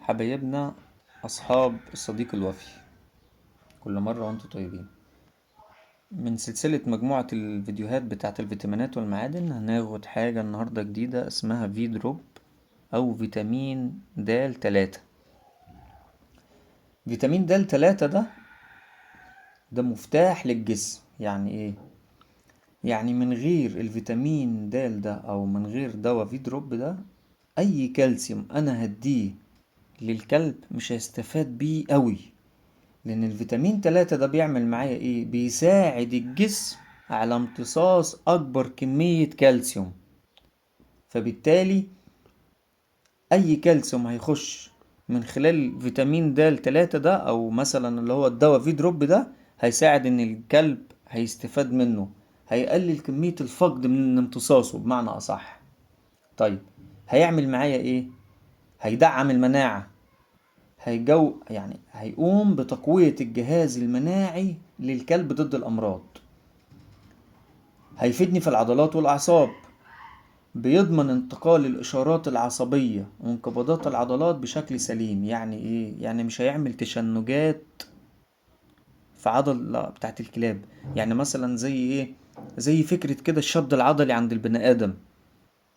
حبايبنا أصحاب الصديق الوفي، كل مرة وانتم طيبين. من سلسلة مجموعة الفيديوهات بتاعة الفيتامينات والمعادن هناخد حاجة النهاردة جديدة اسمها في دروب أو فيتامين د 3. فيتامين د 3 ده مفتاح للجسم. يعني ايه؟ يعني من غير الفيتامين ده أو من غير دواء في دروب ده، أي كالسيوم أنا هديه للكلب مش هيستفاد بيه قوي. لان الفيتامين 3 ده بيعمل معايا ايه؟ بيساعد الجسم على امتصاص اكبر كمية كالسيوم. فبالتالي اي كالسيوم هيخش من خلال فيتامين د 3 ده او مثلا اللي هو الدواء في دروب ده، هيساعد ان الكلب هيستفاد منه، هيقلل كمية الفقد من امتصاصه بمعنى اصح. طيب، هيعمل معايا ايه؟ هيدعم المناعة، يعني هيقوم بتقوية الجهاز المناعي للكلب ضد الأمراض. هيفيدني في العضلات والأعصاب، بيضمن انتقال الإشارات العصبية وانقباضات العضلات بشكل سليم. يعني إيه؟ يعني مش هيعمل تشنجات في عضلة بتاعت الكلاب. يعني مثلا زي إيه؟ زي فكرة كده الشد العضلي عند البني آدم،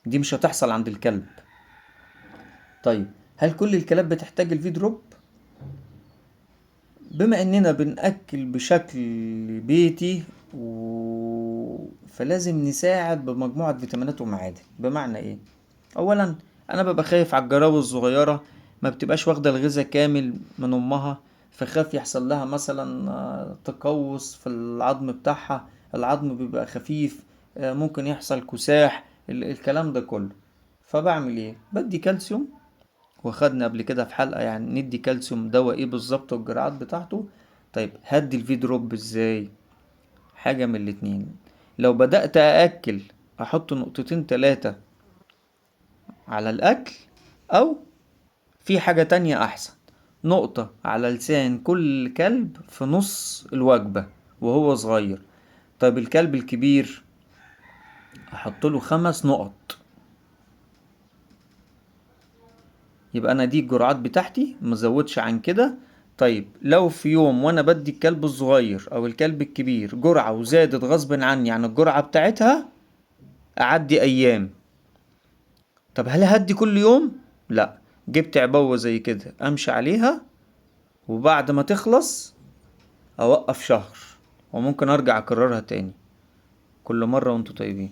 دي مش هتحصل عند الكلب. طيب، هل كل الكلاب بتحتاج الفي دروب؟ بما اننا بنأكل بشكل بيتي فلازم نساعد بمجموعة فيتامينات ومعادن. بمعنى ايه؟ اولا، انا ببقى خايف على الجراوي الصغيرة، ما بتبقاش واخدة الغذاء كامل من امها، فخاف يحصل لها مثلا تقوس في العظم بتاعها، العظم بيبقى خفيف، ممكن يحصل كساح، الكلام ده كله. فبعمل ايه؟ بدي كالسيوم، واخدنا قبل كده في حلقة يعني ندي كالسيوم دواء ايه بالظبط والجرعات بتاعته. طيب، هدي الفي دروب ازاي؟ حاجة من الاتنين. لو بدأت أأكل أحط نقطتين تلاتة على الأكل، أو في حاجة تانية أحسن، نقطة على لسان كل كلب في نص الوجبة وهو صغير. طيب الكلب الكبير أحط له 5 نقط. يبقى انا دي الجرعات بتاعتي، مزودش عن كده. طيب لو في يوم وانا بدي الكلب الصغير او الكلب الكبير جرعة وزادت غصب عني عن الجرعة بتاعتها، اعدي ايام. طب هل هدي كل يوم؟ لا، جبت عبوة زي كده امشي عليها، وبعد ما تخلص اوقف شهر، وممكن ارجع اكررها تاني. كل مرة وانتوا طيبين.